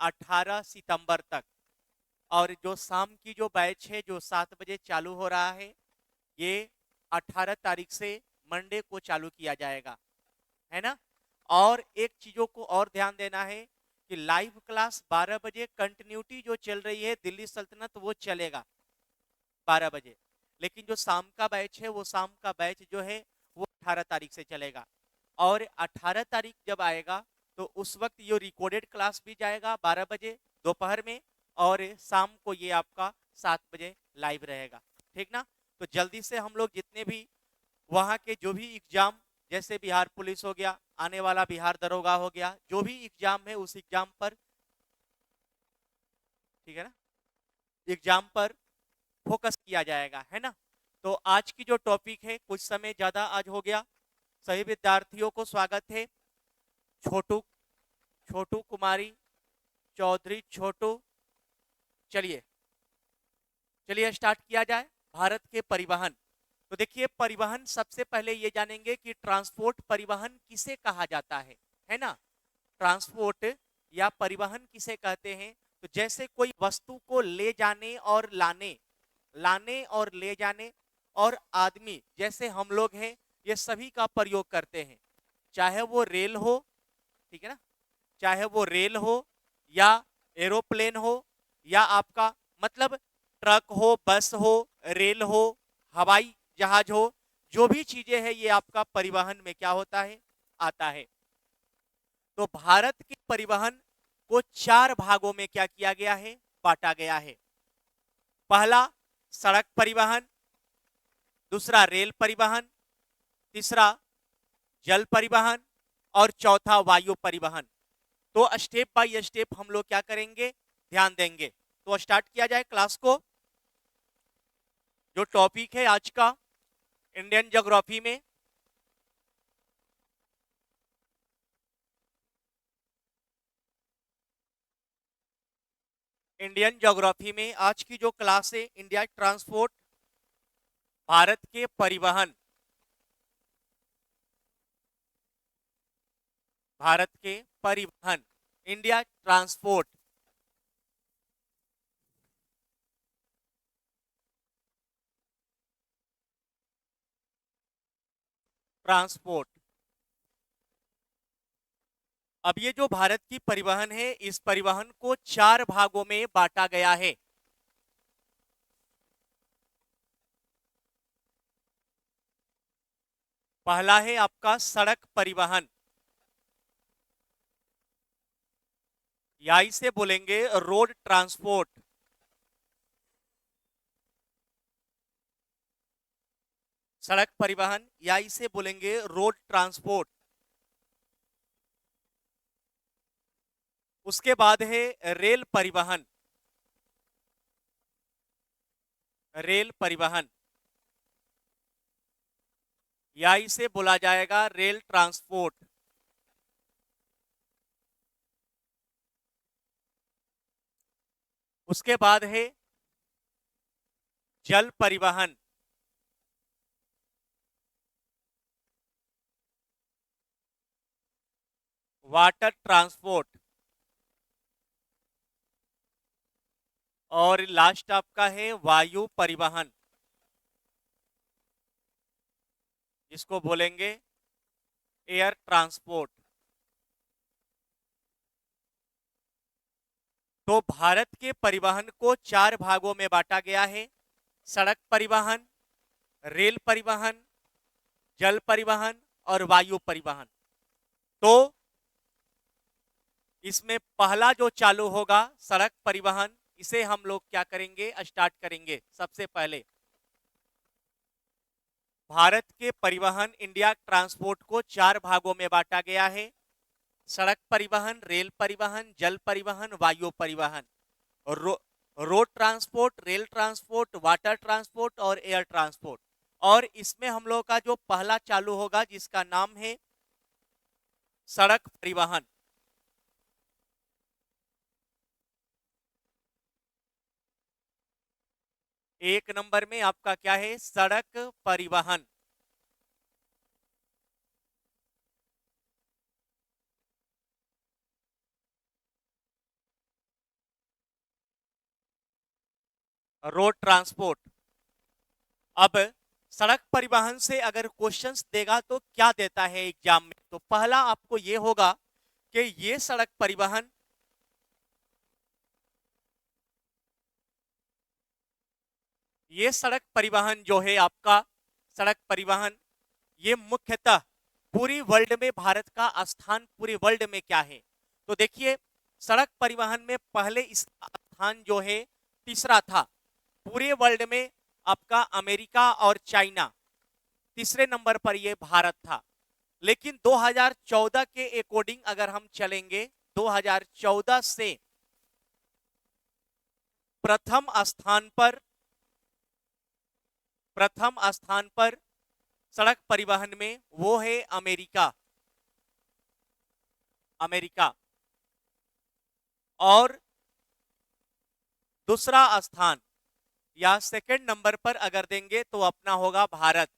18 सितंबर तक। और जो शाम की जो बैच है जो 7 बजे चालू हो रहा है, ये 18 तारीख से मंडे को चालू किया जाएगा, है ना। और एक चीजों को और ध्यान देना है कि लाइव क्लास 12 बजे कंटिन्यूटी जो चल रही है दिल्ली सल्तनत वो चलेगा 12 बजे। लेकिन जो शाम का बैच है वो शाम का बैच जो है वो 18 तारीख से चलेगा। और 18 तारीख जब आएगा तो उस वक्त ये रिकॉर्डेड क्लास भी जाएगा 12 बजे दोपहर में, और शाम को ये आपका 7 बजे लाइव रहेगा, ठीक ना। तो जल्दी से हम लोग जितने भी वहां के जो भी एग्जाम, जैसे बिहार पुलिस हो गया, आने वाला बिहार दरोगा हो गया, जो भी एग्जाम है उस एग्जाम पर, ठीक है ना, एग्जाम पर फोकस किया जाएगा, है ना। तो आज की जो टॉपिक है, कुछ समय ज्यादा आज हो गया, सभी विद्यार्थियों को स्वागत है। छोटू छोटू कुमारी चौधरी छोटू, चलिए चलिए स्टार्ट किया जाए। भारत के परिवहन, तो देखिए परिवहन सबसे पहले ये जानेंगे कि ट्रांसपोर्ट परिवहन किसे कहा जाता है ना। ट्रांसपोर्ट या परिवहन किसे कहते हैं, तो जैसे कोई वस्तु को ले जाने और लाने, लाने और ले जाने, और आदमी जैसे हम लोग हैं ये सभी का प्रयोग करते हैं, चाहे वो रेल हो, ठीक है ना, चाहे वो रेल हो या एरोप्लेन हो या आपका मतलब ट्रक हो, बस हो, रेल हो, हवाई जहाज हो, जो भी चीजें हैं ये आपका परिवहन में क्या होता है, आता है। तो भारत के परिवहन को 4 भागों में क्या किया गया है, बांटा गया है। पहला सड़क परिवहन, दूसरा रेल परिवहन, तीसरा जल परिवहन, और चौथा वायु परिवहन। तो स्टेप बाय स्टेप हम लोग क्या करेंगे, ध्यान देंगे। तो स्टार्ट किया जाए क्लास को। जो टॉपिक है आज का, इंडियन ज्योग्राफी में, इंडियन ज्योग्राफी में आज की जो क्लास है, इंडिया ट्रांसपोर्ट, भारत के परिवहन, भारत के परिवहन, इंडिया ट्रांसपोर्ट। ट्रांसपोर्ट, अब ये जो भारत की परिवहन है, इस परिवहन को 4 भागों में बांटा गया है। पहला है आपका सड़क परिवहन, या इसे बोलेंगे रोड ट्रांसपोर्ट। सड़क परिवहन या इसे बोलेंगे रोड ट्रांसपोर्ट। उसके बाद है रेल परिवहन, रेल परिवहन या इसे बोला जाएगा रेल ट्रांसपोर्ट। उसके बाद है जल परिवहन, वाटर ट्रांसपोर्ट, और लास्ट आपका है वायु परिवहन, जिसको बोलेंगे एयर ट्रांसपोर्ट। तो भारत के परिवहन को 4 भागों में बांटा गया है। सड़क परिवहन, रेल परिवहन, जल परिवहन और वायु परिवहन। तो इसमें पहला जो चालू होगा सड़क परिवहन, इसे हम लोग क्या करेंगे, स्टार्ट करेंगे। सबसे पहले भारत के परिवहन, इंडिया ट्रांसपोर्ट को 4 भागों में बांटा गया है। सड़क परिवहन, रेल परिवहन, जल परिवहन, वायु परिवहन। रो, road transport, rail transport, water transport और एयर ट्रांसपोर्ट। और इसमें हम लोग का जो पहला चालू होगा जिसका नाम है सड़क परिवहन। एक नंबर में आपका क्या है, सड़क परिवहन। Road transport. अब सड़क परिवहन से अगर क्वेश्चंस देगा तो क्या देता है एग्जाम में, तो पहला आपको ये होगा कि ये सड़क परिवहन जो है आपका, सड़क परिवहन ये मुख्यतः पूरी वर्ल्ड में भारत का स्थान पूरे वर्ल्ड में क्या है। तो देखिए सड़क परिवहन में पहले इसका स्थान जो है तीसरा था पूरे वर्ल्ड में, आपका अमेरिका और चाइना, तीसरे नंबर पर यह भारत था। लेकिन 2014 के अकॉर्डिंग अगर हम चलेंगे, 2014 से प्रथम स्थान पर सड़क परिवहन में वो है अमेरिका। और दूसरा स्थान या सेकंड नंबर पर अगर देंगे तो अपना होगा भारत।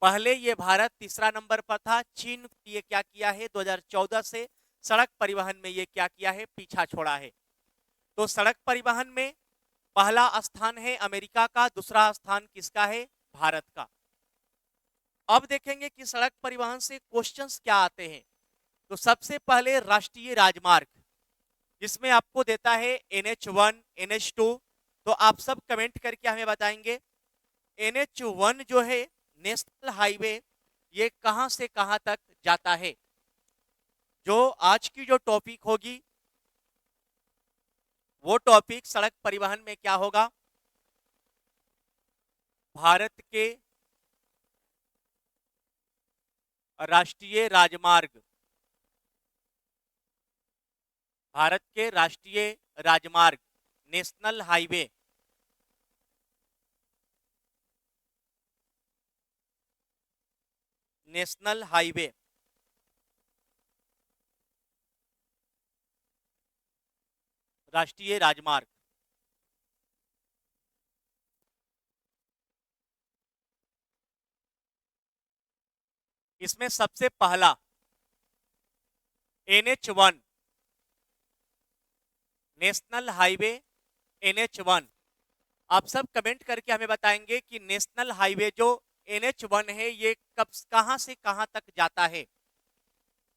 पहले ये भारत तीसरा नंबर पर था। चीन ये क्या किया है 2014 से सड़क परिवहन में ये क्या किया है, पीछा छोड़ा है। तो सड़क परिवहन में पहला स्थान है अमेरिका का, दूसरा स्थान किसका है, भारत का। अब देखेंगे कि सड़क परिवहन से क्वेश्चंस क्या आते हैं। तो सबसे पहले राष्ट्रीय राजमार्ग, जिसमें आपको देता है NH1 NH2। तो आप सब कमेंट करके हमें बताएंगे NH1 जो है नेशनल हाईवे, ये कहां से कहां तक जाता है। जो आज की जो टॉपिक होगी वो टॉपिक सड़क परिवहन में क्या होगा, भारत के राष्ट्रीय राजमार्ग, भारत के राष्ट्रीय राजमार्ग नेशनल हाईवे। नेशनल हाईवे राष्ट्रीय राजमार्ग। इसमें सबसे पहला NH1 नेशनल हाईवे NH1। आप सब कमेंट करके हमें बताएंगे कि नेशनल हाईवे जो NH1 है ये कहां से कहां तक जाता है।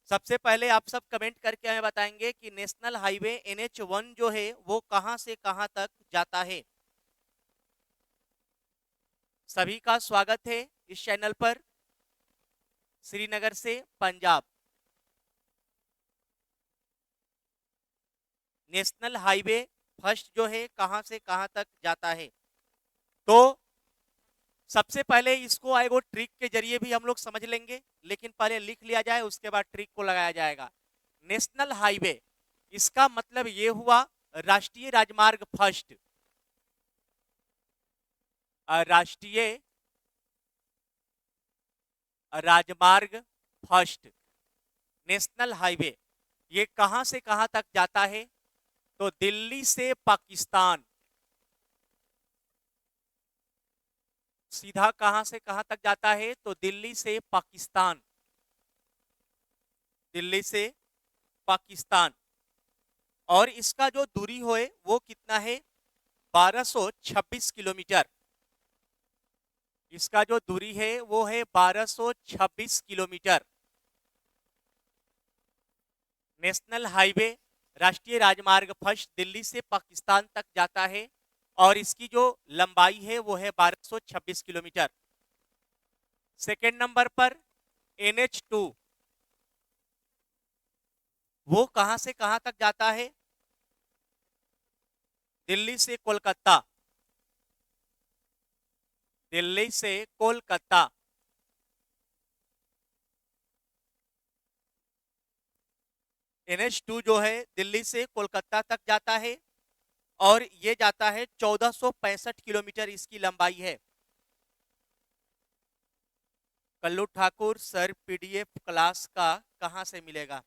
सबसे पहले आप सब कमेंट करके हमें बताएंगे कि नेशनल हाईवे NH1 जो है वो कहां से कहां तक जाता है। सभी का स्वागत है इस चैनल पर, श्रीनगर से पंजाब। नेशनल हाईवे फर्स्ट जो है कहां से कहां तक जाता है। तो सबसे पहले इसको आएगो ट्रिक के जरिए भी हम लोग समझ लेंगे, लेकिन पहले लिख लिया जाए उसके बाद ट्रिक को लगाया जाएगा। नेशनल हाईवे इसका मतलब ये हुआ राष्ट्रीय राजमार्ग फर्स्ट, राष्ट्रीय राजमार्ग फर्स्ट नेशनल हाईवे। ये कहां से कहां तक जाता है, तो दिल्ली से पाकिस्तान, सीधा कहां से कहां तक जाता है, तो दिल्ली से पाकिस्तान, दिल्ली से पाकिस्तान। और इसका जो दूरी है वो कितना है, 1226 किलोमीटर। इसका जो दूरी है वो है 1226 किलोमीटर। नेशनल हाईवे राष्ट्रीय राजमार्ग फर्स्ट दिल्ली से पाकिस्तान तक जाता है और इसकी जो लंबाई है वो है 1226 किलोमीटर। सेकेंड नंबर पर NH2, वो कहां से कहां तक जाता है, दिल्ली से कोलकाता, दिल्ली से कोलकाता। NH2 जो है दिल्ली से कोलकाता तक जाता है और ये जाता है 1465 किलोमीटर इसकी लंबाई है। Kallu Thakur sir PDF class का कहां से मिलेगा।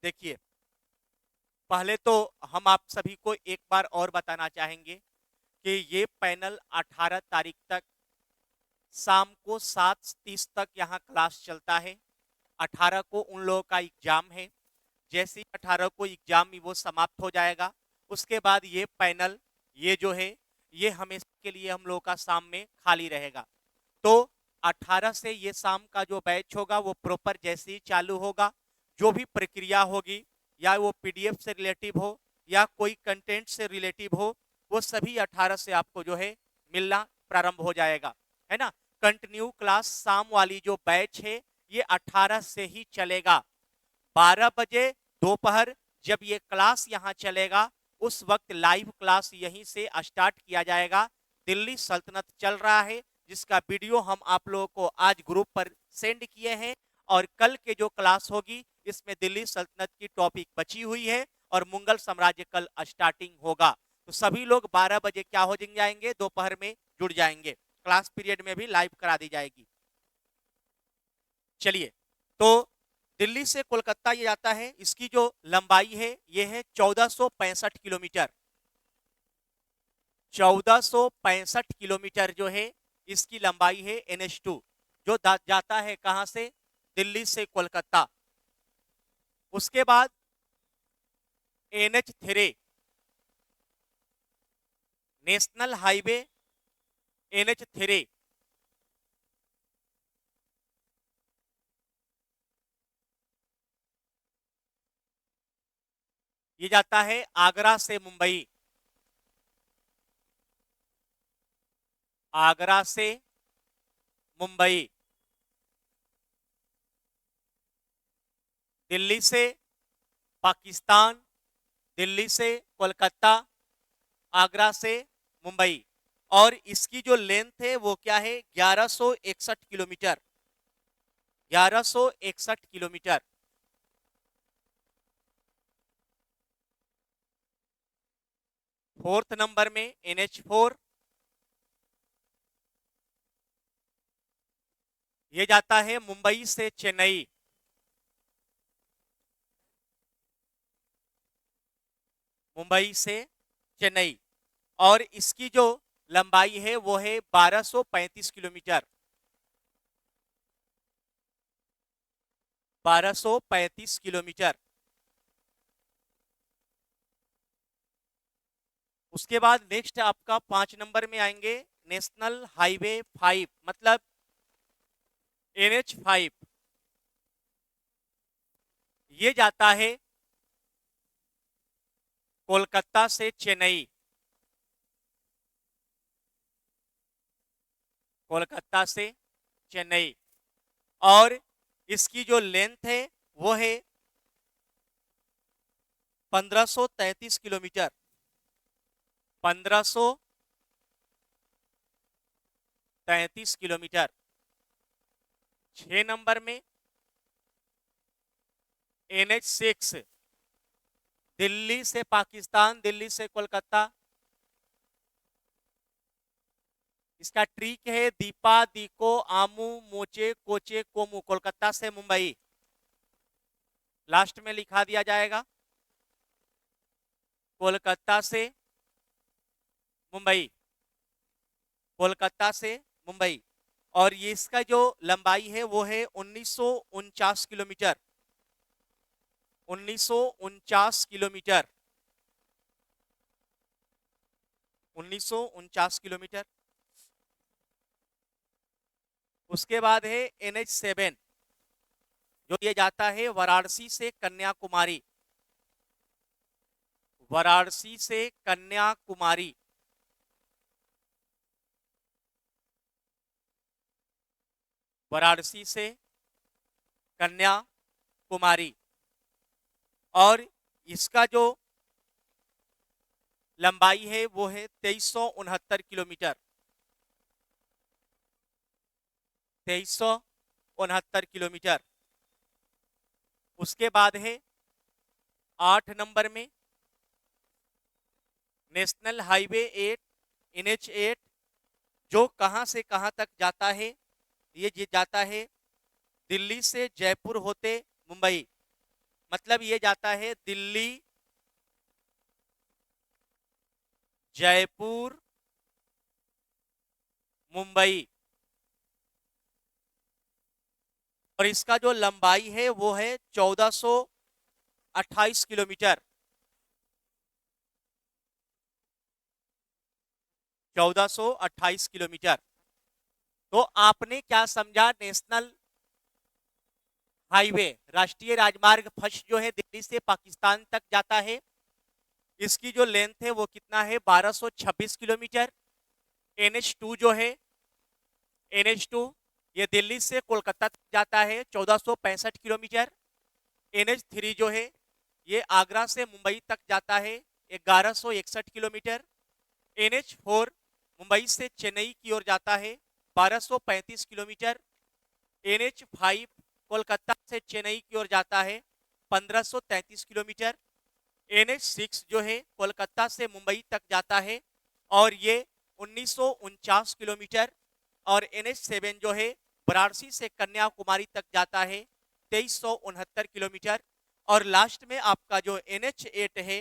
देखिए पहले तो हम आप सभी को एक बार और बताना चाहेंगे कि ये पैनल 18 तारीख तक शाम को 7:30 तक यहाँ क्लास चलता है। 18 को उन लोगों का एग्जाम है, जैसे ही 18 को एग्जाम वो समाप्त हो जाएगा उसके बाद ये पैनल, ये जो है ये हमेशा के लिए हम लोगों का शाम में खाली रहेगा। तो 18 से ये शाम का जो बैच होगा वो प्रॉपर जैसे ही चालू होगा, जो भी प्रक्रिया होगी, या वो पीडीएफ से रिलेटिव हो या कोई कंटेंट से रिलेटिव हो, वो सभी 18 से आपको जो है मिलना प्रारंभ हो जाएगा, है ना। कंटिन्यू क्लास शाम वाली जो बैच है ये 18 से ही चलेगा। 12 बजे दोपहर जब ये क्लास यहाँ चलेगा, उस वक्त लाइव क्लास यहीं से स्टार्ट किया जाएगा। दिल्ली सल्तनत चल रहा है, जिसका वीडियो हम आप लोगों को आज ग्रुप पर सेंड किए हैं, और कल के जो क्लास होगी इसमें दिल्ली सल्तनत की टॉपिक बची हुई है और मुगल साम्राज्य कल स्टार्टिंग होगा। तो सभी लोग 12 बजे क्या हो जाएंगे, दोपहर में जुड़ जाएंगे, क्लास पीरियड में भी लाइव करा दी जाएगी। चलिए, तो दिल्ली से कोलकाता ये जाता है, इसकी जो लंबाई है ये है 1465 किलोमीटर। 1465 किलोमीटर जो है इसकी लंबाई है NH2, जो जाता है कहां से, दिल्ली से कोलकाता। उसके बाद NH3, नेशनल हाईवे NH3, ये जाता है आगरा से मुंबई। आगरा से मुंबई, दिल्ली से पाकिस्तान, दिल्ली से कोलकाता, आगरा से मुंबई, और इसकी जो लेंथ है वो क्या है, 1161 किलोमीटर। 1161 किलोमीटर। फोर्थ नंबर में NH4, ये जाता है मुंबई से चेन्नई। मुंबई से चेन्नई, और इसकी जो लंबाई है वो है 1235 किलोमीटर। 1235 किलोमीटर। उसके बाद नेक्स्ट आपका 5 नंबर में आएंगे नेशनल हाईवे 5, मतलब NH5। ये जाता है कोलकाता से चेन्नई। कोलकाता से चेन्नई, और इसकी जो लेंथ है वो है 1533 किलोमीटर। 1533 किलोमीटर। 6 नंबर में NH6, दिल्ली से पाकिस्तान, दिल्ली से कोलकाता। इसका ट्रिक है दीपा, दीको, आमू, मोचे, कोचे, कोमू। कोलकाता से मुंबई लास्ट में लिखा दिया जाएगा, कोलकाता से मुंबई। कोलकाता से मुंबई, और ये इसका जो लंबाई है वो है 1949 किलोमीटर। 1949 किलोमीटर। 1949 किलोमीटर। उसके बाद है NH7, जो ये जाता है वाराणसी से कन्याकुमारी। वाराणसी से कन्याकुमारी। वाराणसी से कन्याकुमारी, और इसका जो लंबाई है वो है 2369 किलोमीटर। 2369 किलोमीटर। उसके बाद है 8 नंबर में नेशनल हाईवे 8, NH8, जो कहां से कहां तक जाता है, ये जाता है दिल्ली से जयपुर होते मुंबई। मतलब ये जाता है दिल्ली, जयपुर, मुंबई, और इसका जो लंबाई है वो है 1428 किलोमीटर। 1428 किलोमीटर। तो आपने क्या समझा? नेशनल हाईवे, राष्ट्रीय राजमार्ग फर्स्ट जो है दिल्ली से पाकिस्तान तक जाता है, इसकी जो लेंथ है वो कितना है? 1226 किलोमीटर। NH2 जो है, NH2 ये दिल्ली से कोलकाता तक जाता है, 1465 किलोमीटर। NH3 जो है ये आगरा से मुंबई तक जाता है, 1161 किलोमीटर। NH4 मुंबई से चेन्नई की ओर जाता है, 1235 किलोमीटर। NH5 कोलकाता से चेन्नई की ओर जाता है, 1533 किलोमीटर। NH6 जो है कोलकाता से मुंबई तक जाता है और ये 1949 किलोमीटर। और NH7 जो है वाराणसी से कन्याकुमारी तक जाता है, 2369 किलोमीटर। और लास्ट में आपका जो NH8 है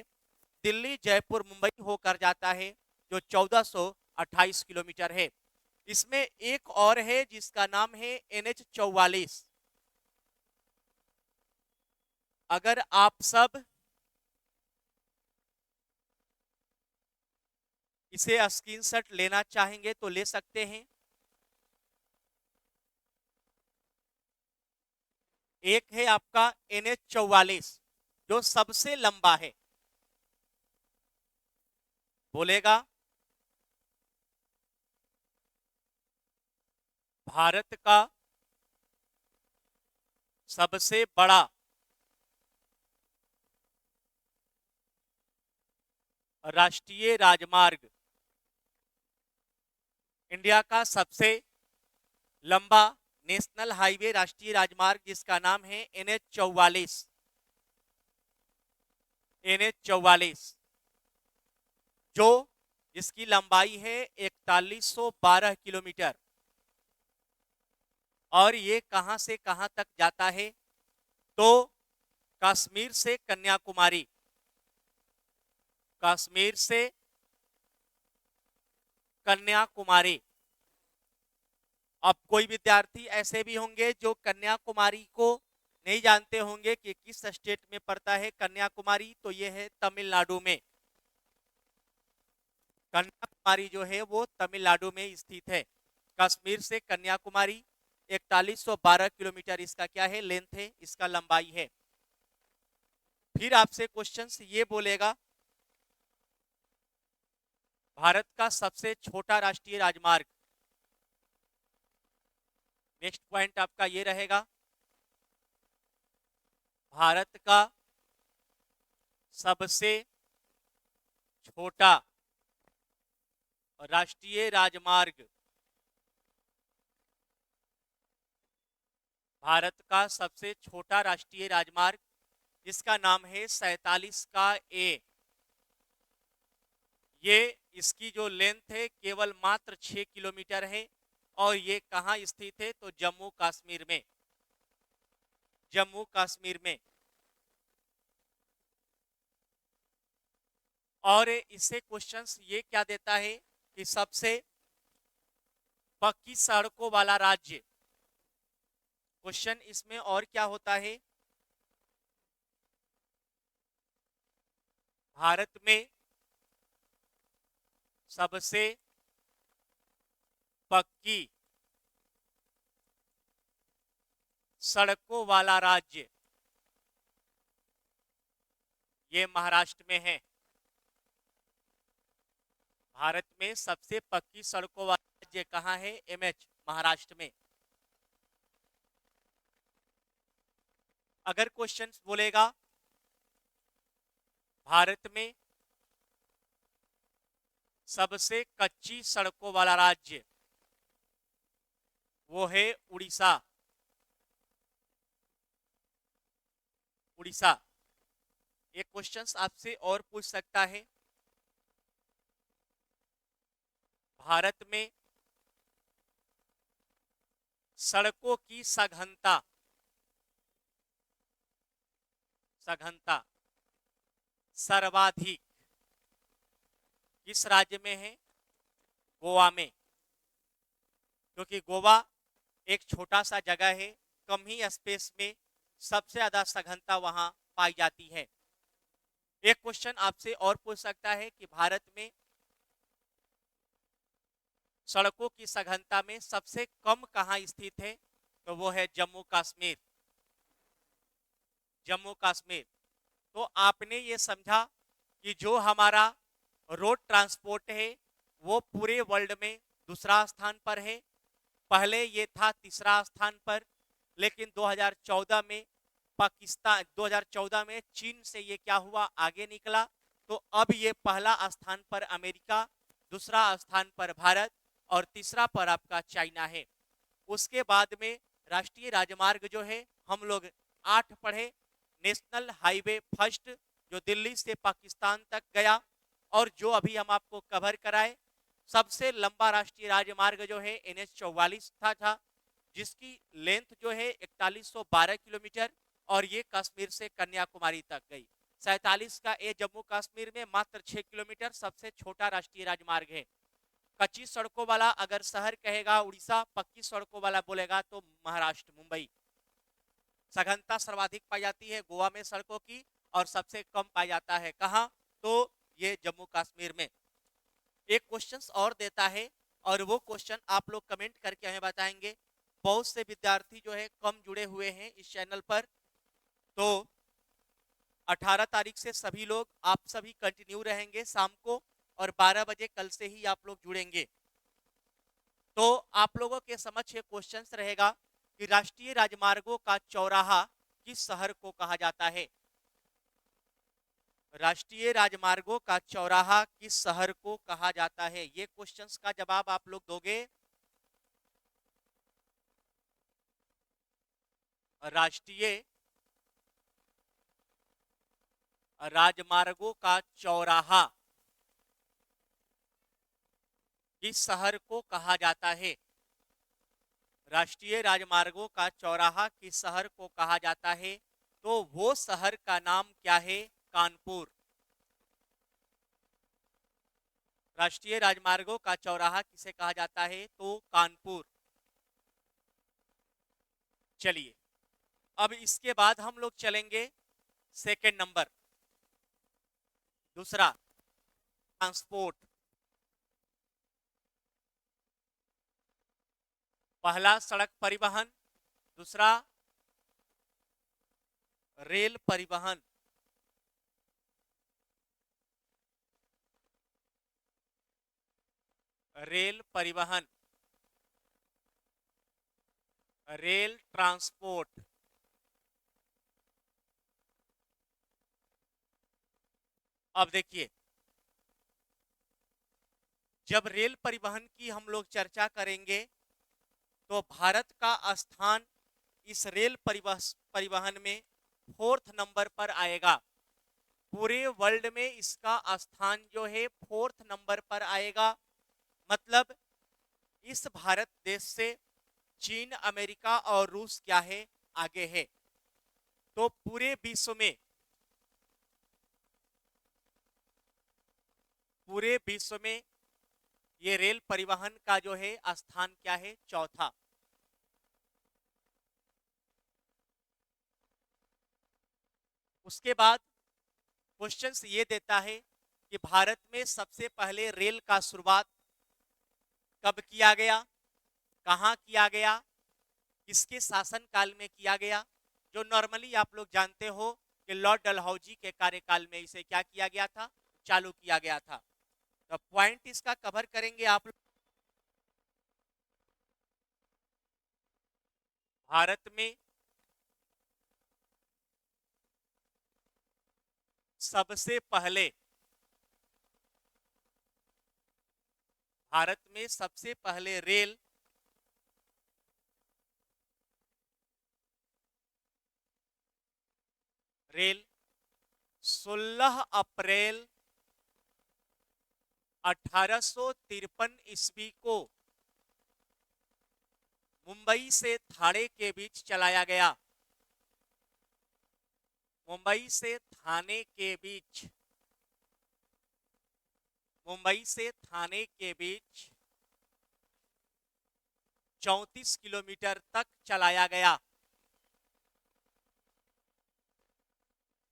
दिल्ली जयपुर मुंबई होकर जाता है, जो 1428 किलोमीटर है। इसमें एक और है जिसका नाम है NH44। अगर आप सब इसे स्क्रीनशॉट लेना चाहेंगे तो ले सकते हैं। एक है आपका NH44 जो सबसे लंबा है, बोलेगा भारत का सबसे बड़ा राष्ट्रीय राजमार्ग, इंडिया का सबसे लंबा नेशनल हाईवे राष्ट्रीय राजमार्ग जिसका नाम है NH44। NH44 जो जिसकी लंबाई है 4112 किलोमीटर। और ये कहां से कहां तक जाता है? तो कश्मीर से कन्याकुमारी, कश्मीर से कन्याकुमारी। अब कोई विद्यार्थी ऐसे भी होंगे जो कन्याकुमारी को नहीं जानते होंगे कि किस स्टेट में पड़ता है कन्याकुमारी। तो ये है तमिलनाडु में। कन्याकुमारी जो है वो तमिलनाडु में स्थित है। कश्मीर से कन्याकुमारी 4112 किलोमीटर इसका क्या है? लेंथ है, इसका लंबाई है। फिर आपसे क्वेश्चंस ये बोलेगा भारत का सबसे छोटा राष्ट्रीय राजमार्ग। नेक्स्ट पॉइंट आपका ये रहेगा, भारत का सबसे छोटा राष्ट्रीय राजमार्ग, भारत का सबसे छोटा राष्ट्रीय राजमार्ग जिसका नाम है 47 का ए। ये इसकी जो लेंथ है केवल मात्र 6 किलोमीटर है। और ये कहां स्थित है? तो जम्मू कश्मीर में, जम्मू कश्मीर में। और इससे क्वेश्चंस ये क्या देता है कि सबसे पक्की सड़कों वाला राज्य। क्वेश्चन इसमें और क्या होता है? भारत में सबसे पक्की सड़कों वाला राज्य ये महाराष्ट्र में है। भारत में सबसे पक्की सड़कों वाला राज्य कहां है? MH, महाराष्ट्र में। अगर क्वेश्चन बोलेगा भारत में सबसे कच्ची सड़कों वाला राज्य, वो है उड़ीसा। उड़ीसा। एक क्वेश्चन आपसे और पूछ सकता है, भारत में सड़कों की सघनता, सघनता सर्वाधिक किस राज्य में है? गोवा में। क्योंकि गोवा एक छोटा सा जगह है, कम ही स्पेस में सबसे ज्यादा सघनता वहां पाई जाती है। एक क्वेश्चन आपसे और पूछ सकता है कि भारत में सड़कों की सघनता में सबसे कम कहां स्थित है? तो वो है जम्मू कश्मीर। जम्मू कश्मीर। तो आपने ये समझा कि जो हमारा रोड ट्रांसपोर्ट है वो पूरे वर्ल्ड में दूसरा स्थान पर है। पहले ये था तीसरा स्थान पर, लेकिन 2014 में पाकिस्तान 2014 में चीन से ये क्या हुआ, आगे निकला। तो अब ये पहला स्थान पर अमेरिका, दूसरा स्थान पर भारत और तीसरा पर आपका चाइना है। उसके बाद में राष्ट्रीय राजमार्ग जो है हम लोग 8 पढ़े। नेशनल हाईवे फर्स्ट जो दिल्ली से पाकिस्तान तक गया, और जो अभी हम आपको कवर कराए सबसे लंबा राष्ट्रीय राजमार्ग जो है NH 44 था, जिसकी लेंथ जो है 4112 किलोमीटर, और ये कश्मीर से कन्याकुमारी तक गई। 47 का ये जम्मू कश्मीर में मात्र 6 किलोमीटर सबसे छोटा राष्ट्रीय राजमार्ग है। कच्ची सड़कों वाला अगर शहर कहेगा उड़ीसा, पक्की सड़कों वाला बोलेगा तो महाराष्ट्र, मुंबई। सघनता सर्वाधिक पाई जाती है गोवा में सड़कों की, और सबसे कम पाया जाता है कहां? तो ये जम्मू कश्मीर में। एक क्वेश्चन और देता है, और वो क्वेश्चन आप लोग कमेंट करके हमें बताएंगे। बहुत से विद्यार्थी जो है कम जुड़े हुए हैं इस चैनल पर, तो 18 तारीख से सभी लोग, आप सभी कंटिन्यू रहेंगे शाम को, और 12 बजे कल से ही आप लोग जुड़ेंगे। तो आप लोगों के समक्ष एक क्वेश्चन रहेगा कि राष्ट्रीय राजमार्गों का चौराहा किस शहर को कहा जाता है? राष्ट्रीय राजमार्गों का चौराहा किस शहर को कहा जाता है? ये क्वेश्चंस का जवाब आप लोग दोगे। राष्ट्रीय राजमार्गों का चौराहा किस शहर को कहा जाता है? राष्ट्रीय राजमार्गों का चौराहा किस शहर को कहा जाता है? तो वो शहर का नाम क्या है? कानपुर। राष्ट्रीय राजमार्गों का चौराहा किसे कहा जाता है? तो कानपुर। चलिए, अब इसके बाद हम लोग चलेंगे सेकंड नंबर, दूसरा ट्रांसपोर्ट। पहला सड़क परिवहन, दूसरा रेल परिवहन। रेल परिवहन, रेल ट्रांसपोर्ट। अब देखिए, जब रेल परिवहन की हम लोग चर्चा करेंगे तो भारत का स्थान इस रेल परिवहन में 4th नंबर पर आएगा। पूरे वर्ल्ड में इसका स्थान जो है 4th नंबर पर आएगा। मतलब इस भारत देश से चीन, अमेरिका और रूस क्या है, आगे है। तो पूरे विश्व में ये रेल परिवहन का जो है स्थान क्या है, चौथा। उसके बाद क्वेश्चन ये देता है कि भारत में सबसे पहले रेल का शुरुआत कब किया गया, कहां किया गया, किसके शासन काल में किया गया? जो नॉर्मली आप लोग जानते हो कि लॉर्ड डलहौजी के कार्यकाल में इसे क्या किया गया था, चालू किया गया था। तो पॉइंट इसका कवर करेंगे आप लोग। भारत में सबसे पहले भारत में सबसे पहले रेल 16 अप्रैल 1853 ईस्वी को मुंबई से थाने के बीच चलाया गया। मुंबई से थाने के बीच, मुंबई से थाने के बीच 34 किलोमीटर तक चलाया गया।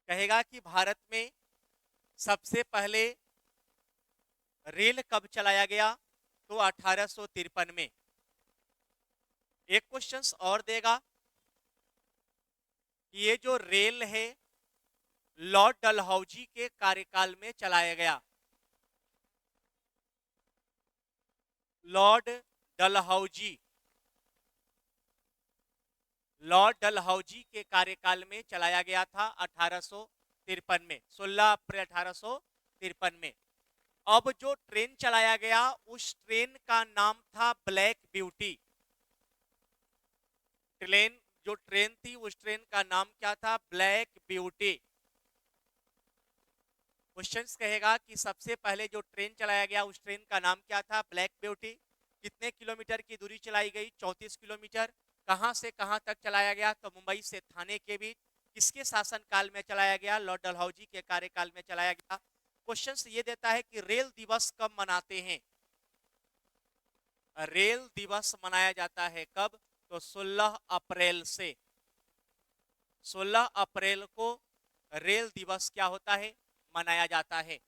कहेगा कि भारत में सबसे पहले रेल कब चलाया गया, तो 1853 में। एक क्वेश्चन और देगा कि ये जो रेल है लॉर्ड डलहौजी के कार्यकाल में चलाया गया। लॉर्ड डलहौजी, लॉर्ड डलहौजी के कार्यकाल में चलाया गया था 1853 में, 16 अप्रैल 1853 में। अब जो ट्रेन चलाया गया उस ट्रेन का नाम था ब्लैक ब्यूटी। जो ट्रेन थी उस ट्रेन का नाम क्या था? Black beauty. क्वेश्चंस कहेगा कि सबसे पहले जो ट्रेन चलाया गया उस ट्रेन का नाम क्या था? Black beauty. कितने किलोमीटर की दूरी चलाई गई? 34 किलोमीटर। कहां से कहां तक चलाया गया? तो मुंबई से थाने के बीच। किसके शासन काल में चलाया गया? लॉर्ड डलहौजी के कार्यकाल में चलाया गया। क्वेश्चन ये देता है कि रेल दिवस कब मनाते हैं? रेल दिवस मनाया जाता है कब? तो 16 अप्रैल से। 16 अप्रैल को रेल दिवस क्या होता है? मनाया जाता है।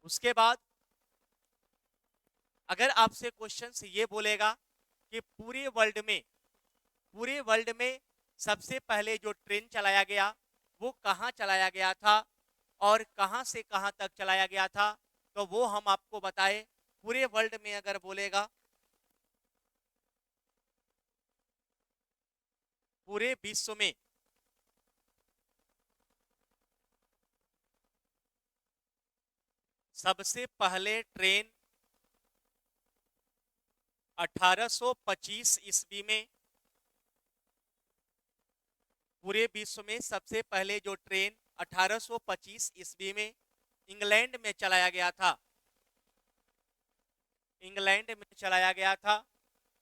उसके बाद अगर आपसे क्वेश्चन ये बोलेगा कि पूरे वर्ल्ड में सबसे पहले जो ट्रेन चलाया गया वो कहां चलाया गया था और कहां से कहां तक चलाया गया था, तो वो हम आपको बताए। पूरे वर्ल्ड में अगर बोलेगा, पूरे विश्व में सबसे पहले ट्रेन 1825 ईस्वी में, पूरे विश्व में सबसे पहले जो ट्रेन 1825 ईस्वी में इंग्लैंड में चलाया गया था, इंग्लैंड में चलाया गया था।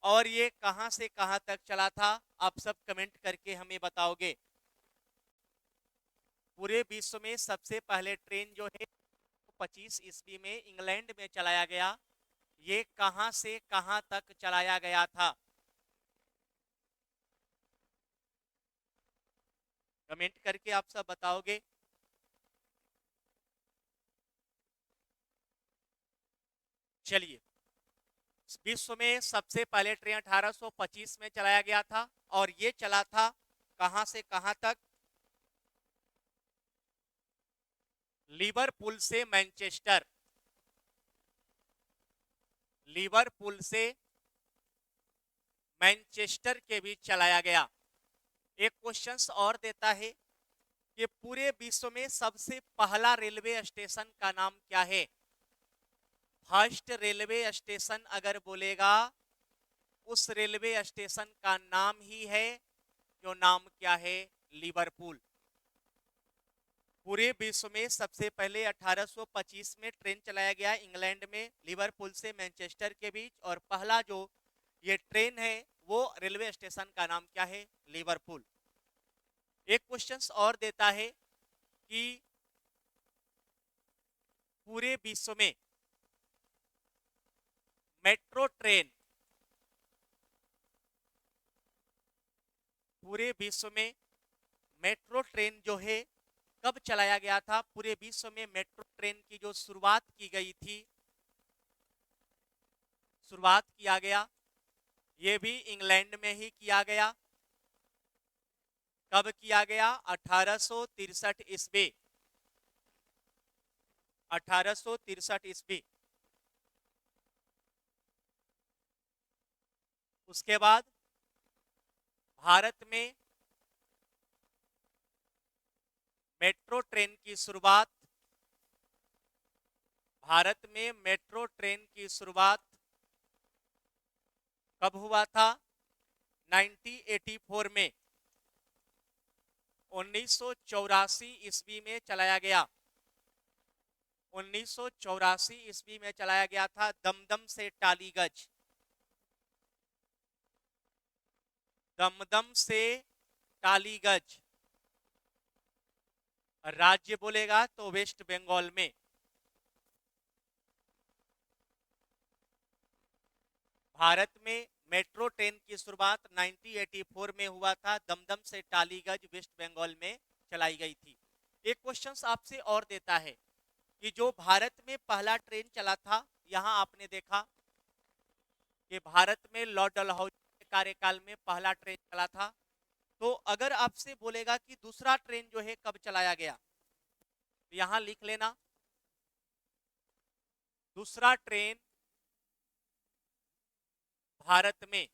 और ये कहां से कहां तक चला था? आप सब कमेंट करके हमें बताओगे। पूरे विश्व में सबसे पहले ट्रेन जो है 25 ईस्वी में इंग्लैंड में चलाया गया। ये कहां से कहां तक चलाया गया था? कमेंट करके आप सब बताओगे। चलिए, विश्व में सबसे पहले ट्रेन 1825 में चलाया गया था और ये चला था कहां से कहां तक? लिवरपूल से मैनचेस्टर। लिवरपूल से मैनचेस्टर के बीच चलाया गया। एक क्वेश्चन और देता है कि पूरे विश्व में सबसे पहला रेलवे स्टेशन का नाम क्या है? फर्स्ट रेलवे स्टेशन अगर बोलेगा उस रेलवे स्टेशन का नाम ही है, जो नाम क्या है? लिवरपूल। पूरे विश्व में सबसे पहले 1825 में ट्रेन चलाया गया इंग्लैंड में लिवरपूल से मैनचेस्टर के बीच, और पहला जो ये ट्रेन है वो रेलवे स्टेशन का नाम क्या है? लिवरपूल। एक क्वेश्चन और देता है कि पूरे विश्व में मेट्रो ट्रेन, पूरे विश्व में मेट्रो ट्रेन जो है कब चलाया गया था? पूरे विश्व में मेट्रो ट्रेन की जो शुरुआत की गई थी, शुरुआत किया गया, ये भी इंग्लैंड में ही किया गया। कब किया गया? 1863 ईस्वी। 1863 ईस्वी। उसके बाद भारत में मेट्रो ट्रेन की शुरुआत, भारत में मेट्रो ट्रेन की शुरुआत कब हुआ था? 1984 में, 1984 ईस्वी में चलाया गया। 1984 ईस्वी में चलाया गया था दमदम से टालीगंज। दमदम से टालीगंज। राज्य बोलेगा तो वेस्ट बंगाल में। भारत में मेट्रो ट्रेन की शुरुआत 1984 में हुआ था, दमदम से टालीगंज वेस्ट बंगाल में चलाई गई थी। एक क्वेश्चन आपसे और देता है कि जो भारत में पहला ट्रेन चला था, यहां आपने देखा कि भारत में लॉर्ड डलहौजी के कार्यकाल में पहला ट्रेन चला था। तो अगर आपसे बोलेगा कि दूसरा ट्रेन जो है कब चलाया गया, तो यहां लिख लेना, दूसरा ट्रेन भारत में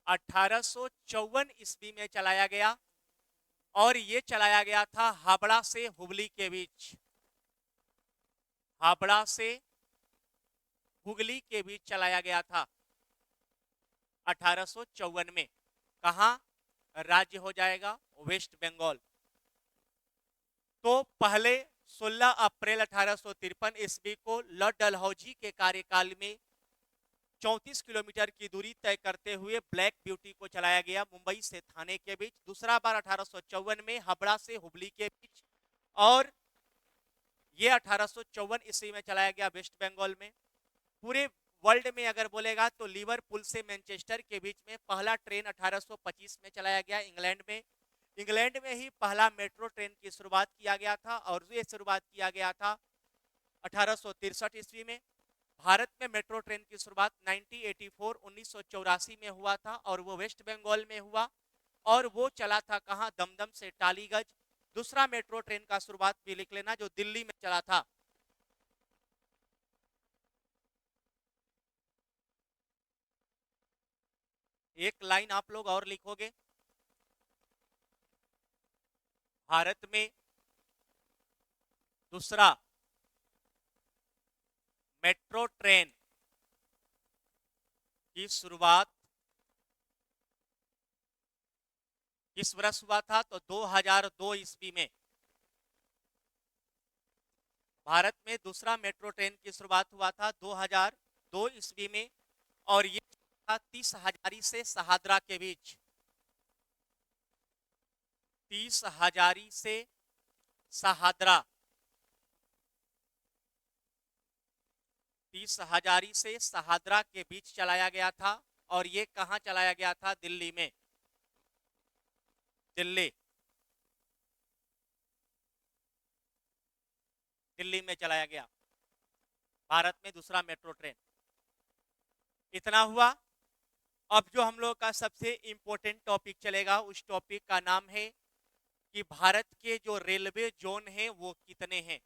1854 ईस्वी में चलाया गया और ये चलाया गया था हावड़ा से हुबली के बीच। हावड़ा से हुगली के बीच चलाया गया था 1854 में। कहां राज्य हो जाएगा? वेस्ट बंगाल। तो पहले 16 अप्रैल 1853 ईस्वी को लॉर्ड डलहौजी के कार्यकाल में 34 किलोमीटर की दूरी तय करते हुए ब्लैक ब्यूटी को चलाया गया मुंबई से थाने के बीच। दूसरा बार 1854 में हावड़ा से हुबली के बीच, और ये 1854 ईस्वी में चलाया गया वेस्ट बंगाल में। पूरे वर्ल्ड में अगर बोलेगा तो लिवरपूल से मैनचेस्टर के बीच में पहला ट्रेन 1825 में चलाया गया इंग्लैंड में। इंग्लैंड में ही पहला मेट्रो ट्रेन की शुरुआत किया गया था और ये शुरुआत किया गया था 1863 ईस्वी में। भारत में मेट्रो ट्रेन की शुरुआत 1984 में हुआ था और वो वेस्ट बंगाल में हुआ, और वो चला था कहां? दमदम से टालीगंज। दूसरा मेट्रो ट्रेन का शुरुआत भी लिख लेना, जो दिल्ली में चला था। एक लाइन आप लोग और लिखोगे, भारत में दूसरा मेट्रो ट्रेन की शुरुआत किस वर्ष हुआ था? तो 2002 ईस्वी में भारत में दूसरा मेट्रो ट्रेन की शुरुआत हुआ था 2002 ईस्वी में, और ये था 30 हजारी से शहादरा के बीच। 30 हजारी से शहादरा, 30 हजारी से शहादरा के बीच चलाया गया था, और ये कहां चलाया गया था? दिल्ली में। दिल्ली, दिल्ली में चलाया गया भारत में दूसरा मेट्रो ट्रेन। इतना हुआ। अब जो हम लोग का सबसे इंपॉर्टेंट टॉपिक चलेगा, उस टॉपिक का नाम है कि भारत के जो रेलवे जोन हैं वो कितने हैं।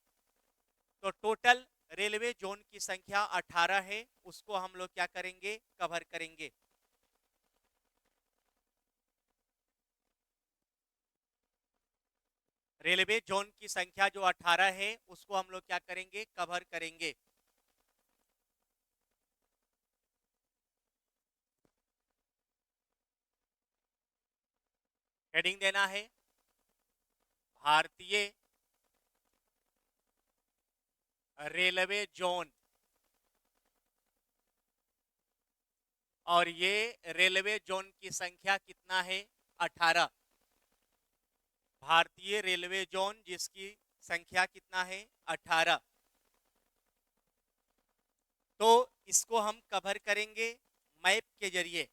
तो टोटल रेलवे जोन की संख्या 18 है, उसको हम लोग क्या करेंगे? कवर करेंगे। रेलवे जोन की संख्या जो 18 है उसको हम लोग क्या करेंगे? कवर करेंगे। हेडिंग देना है भारतीय रेलवे जोन, और ये रेलवे जोन की संख्या कितना है? 18। भारतीय रेलवे जोन जिसकी संख्या कितना है? 18। तो इसको हम कवर करेंगे मैप के जरिए,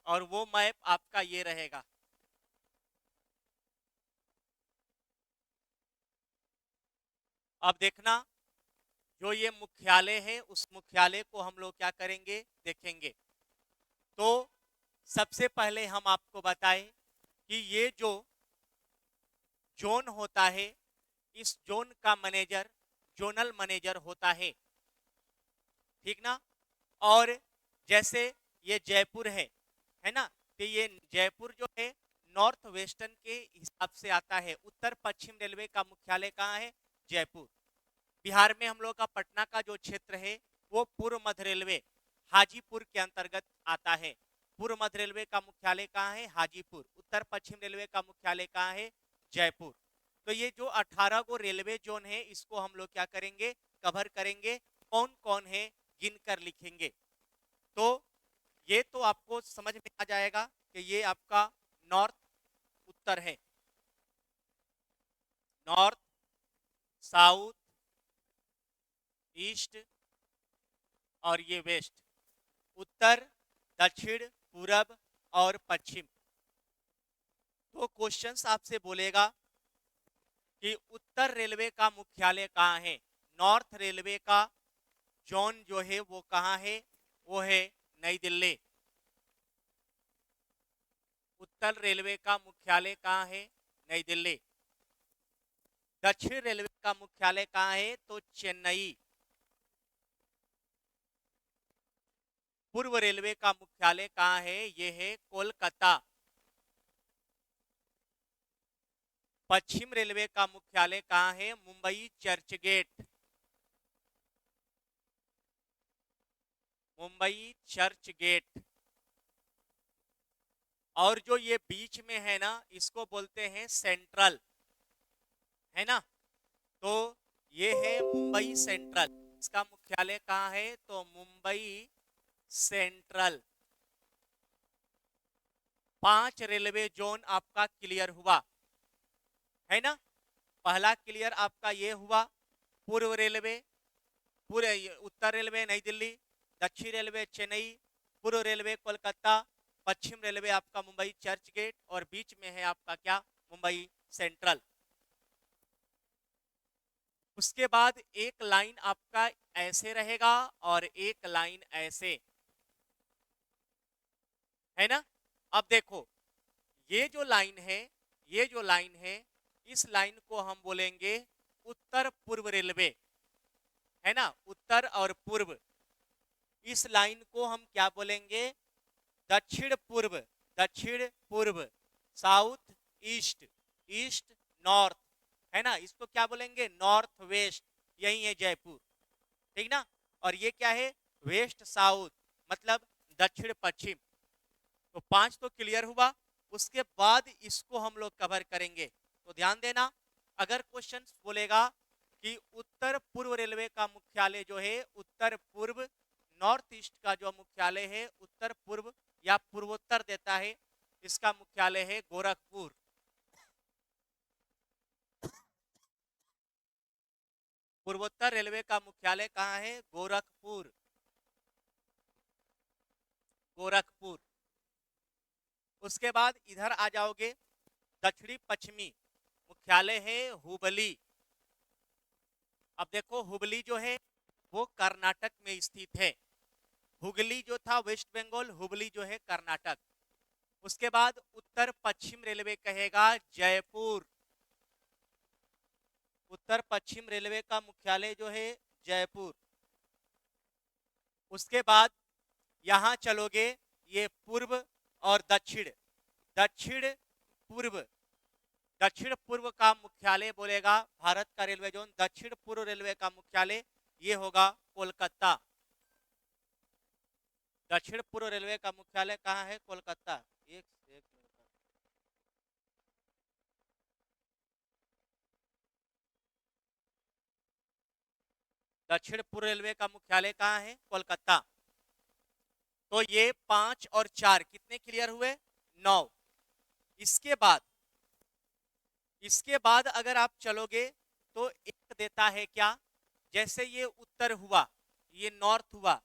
और वो मैप आपका ये रहेगा। अब देखना, जो ये मुख्यालय है उस मुख्यालय को हम लोग क्या करेंगे? देखेंगे। तो सबसे पहले हम आपको बताएं कि ये जो जोन होता है, इस जोन का मैनेजर जोनल मैनेजर होता है, ठीक ना। और जैसे ये जयपुर है ना, तो ये जयपुर जो है नॉर्थ वेस्टर्न के हिसाब से आता है। उत्तर पश्चिम रेलवे का मुख्यालय कहाँ है? जयपुर। बिहार में हम लोग का पटना का जो क्षेत्र है वो पूर्व मध्य रेलवे हाजीपुर के अंतर्गत आता है। पूर्व मध्य रेलवे का मुख्यालय कहाँ है? हाजीपुर। उत्तर पश्चिम रेलवे का मुख्यालय कहाँ है? जयपुर। तो ये जो 18 को रेलवे जोन है इसको हम लोग क्या करेंगे? कवर करेंगे। कौन कौन है गिनकर लिखेंगे। तो ये तो आपको समझ में आ जाएगा कि ये आपका नॉर्थ उत्तर है, नॉर्थ, साउथ, ईस्ट, और ये वेस्ट, उत्तर, दक्षिण, पूरब और पश्चिम। तो क्वेश्चंस आपसे बोलेगा कि उत्तर रेलवे का मुख्यालय कहाँ है। नॉर्थ रेलवे का जोन जो है वो कहाँ है, वो है नई दिल्ली। उत्तर रेलवे का मुख्यालय कहाँ है, नई दिल्ली। दक्षिण रेलवे का मुख्यालय कहाँ है, तो चेन्नई। पूर्व रेलवे का मुख्यालय कहाँ है, ये है कोलकाता। पश्चिम रेलवे का मुख्यालय कहाँ है, मुंबई चर्चगेट। मुंबई चर्चगेट। और जो ये बीच में है ना, इसको बोलते हैं सेंट्रल, है ना। तो ये है मुंबई सेंट्रल। इसका मुख्यालय कहाँ है, तो मुंबई सेंट्रल। 5 रेलवे जोन आपका क्लियर हुआ, है ना। पहला क्लियर आपका ये हुआ, पूर्व रेलवे, पूरे उत्तर रेलवे नई दिल्ली, दक्षिण रेलवे चेन्नई, पूर्व रेलवे कोलकाता, पश्चिम रेलवे आपका मुंबई चर्च गेट, और बीच में है आपका क्या, मुंबई सेंट्रल। उसके बाद एक लाइन आपका ऐसे रहेगा और एक लाइन ऐसे, है ना। अब देखो, ये जो लाइन है, ये जो लाइन है, इस लाइन को हम बोलेंगे उत्तर पूर्व रेलवे, है ना। उत्तर और पूर्व, इस लाइन को हम क्या बोलेंगे, दक्षिण पूर्व। दक्षिण पूर्व, साउथ ईस्ट, ईस्ट नॉर्थ, है ना। इसको क्या बोलेंगे, नॉर्थ वेस्ट। यही है जयपुर, ठीक ना। और ये क्या है, वेस्ट साउथ, मतलब दक्षिण पश्चिम। तो 5 तो क्लियर हुआ। उसके बाद इसको हम लोग कवर करेंगे। तो ध्यान देना, अगर क्वेश्चन बोलेगा कि उत्तर पूर्व रेलवे का मुख्यालय जो है उत्तर पूर्व, नॉर्थ ईस्ट का जो मुख्यालय है उत्तर पूर्व या पूर्वोत्तर देता है, इसका मुख्यालय है गोरखपुर। पूर्वोत्तर रेलवे का मुख्यालय कहाँ है, गोरखपुर। गोरखपुर। उसके बाद इधर आ जाओगे, दक्षिणी पश्चिमी मुख्यालय है हुबली। अब देखो, हुबली जो है वो कर्नाटक में स्थित है। हुगली जो था वेस्ट बंगाल, हुबली जो है कर्नाटक। उसके बाद उत्तर पश्चिम रेलवे कहेगा जयपुर। उत्तर पश्चिम रेलवे का मुख्यालय जो है जयपुर। उसके बाद यहां चलोगे, ये पूर्व और दक्षिण, दक्षिण पूर्व। दक्षिण पूर्व का मुख्यालय बोलेगा भारत का रेलवे जोन, दक्षिण पूर्व रेलवे का मुख्यालय ये होगा कोलकाता। दक्षिण पूर्व रेलवे का मुख्यालय कहाँ है, कोलकाता। एक मिनट, दक्षिण पूर्व रेलवे का मुख्यालय कहाँ है, कोलकाता। तो ये 5 और 4 कितने क्लियर हुए, 9। इसके बाद, इसके बाद अगर आप चलोगे तो एक देता है क्या, जैसे ये उत्तर हुआ, ये नॉर्थ हुआ,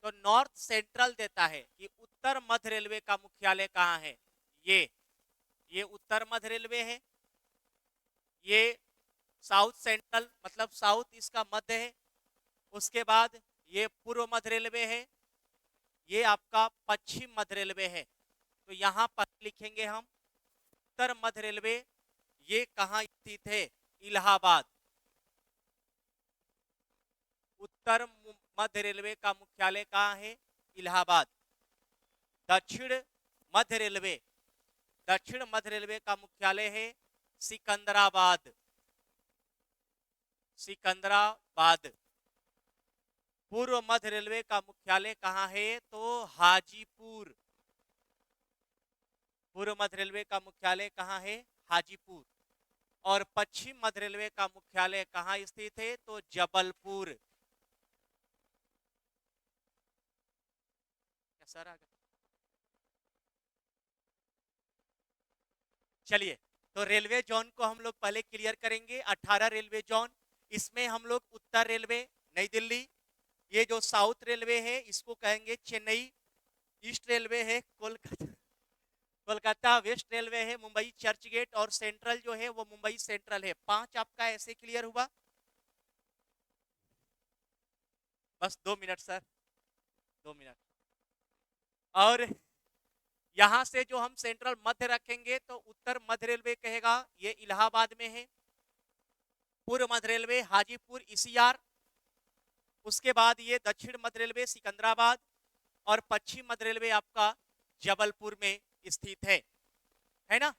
तो नॉर्थ सेंट्रल देता है कि उत्तर मध्य रेलवे का मुख्यालय कहाँ है। ये उत्तर मध्य रेलवे है, ये साउथ सेंट्रल मतलब साउथ इसका मध्य है। उसके बाद ये पूर्व मध्य रेलवे है, ये आपका पश्चिम मध्य रेलवे है। तो यहां पर लिखेंगे हम उत्तर मध्य रेलवे, ये कहां स्थित है, इलाहाबाद। उत्तर मध्य रेलवे का मुख्यालय कहां है, इलाहाबाद। दक्षिण मध्य रेलवे, दक्षिण मध्य रेलवे का मुख्यालय है सिकंदराबाद। सिकंदराबाद। पूर्व मध्य रेलवे का मुख्यालय कहां है, तो हाजीपुर। पूर्व मध्य रेलवे का मुख्यालय कहां है, हाजीपुर। और पश्चिम मध्य रेलवे का मुख्यालय कहां स्थित है, तो जबलपुर। सर आ गया, चलिए। तो रेलवे जोन को हम लोग पहले क्लियर करेंगे, 18 रेलवे जोन। इसमें हम लोग उत्तर रेलवे नई दिल्ली, ये जो साउथ रेलवे है इसको कहेंगे चेन्नई, ईस्ट रेलवे है कोलकाता, कोलकाता वेस्ट रेलवे है, मुंबई चर्च गेट, और सेंट्रल जो है वो मुंबई सेंट्रल है। 5 आपका ऐसे क्लियर हुआ। बस 2 मिनट सर, 2 मिनट। और यहां से जो हम सेंट्रल मध्य रखेंगे तो उत्तर मध्य रेलवे कहेगा ये इलाहाबाद में है, पूर्व मध्य रेलवे हाजीपुर ईसीआर, उसके बाद ये दक्षिण मध्य रेलवे सिकंदराबाद, और पश्चिम मध्य रेलवे आपका जबलपुर में स्थित है ना।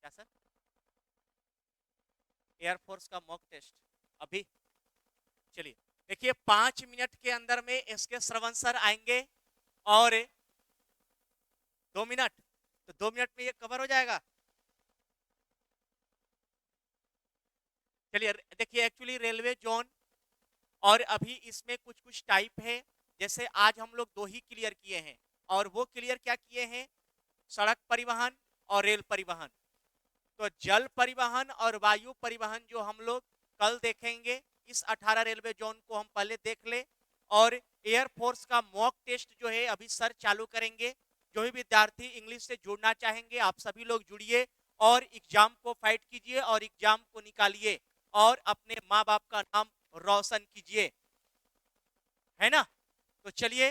क्या सर? एयरफोर्स का मॉक टेस्ट अभी, चलिए देखिए 5 मिनट के अंदर में इसके श्रवण सर आएंगे, और 2 मिनट, तो 2 मिनट में ये कवर हो जाएगा। चलिए देखिए, एक्चुअली रेलवे जोन, और अभी इसमें कुछ कुछ टाइप है, जैसे आज हम लोग 2 ही क्लियर किए हैं, और वो क्लियर क्या किए हैं, सड़क परिवहन और रेल परिवहन। तो जल परिवहन और वायु परिवहन जो हम लोग कल देखेंगे, इस 18 रेलवे जोन को हम पहले देख ले, और एयरफोर्स का मॉक टेस्ट जो है अभी सर चालू करेंगे। जो भी विद्यार्थी इंग्लिश से जुड़ना चाहेंगे आप सभी लोग जुड़िए, और एग्जाम को फाइट कीजिए, और एग्जाम को निकालिए, और अपने माँ बाप का नाम रोशन कीजिए, है ना। तो चलिए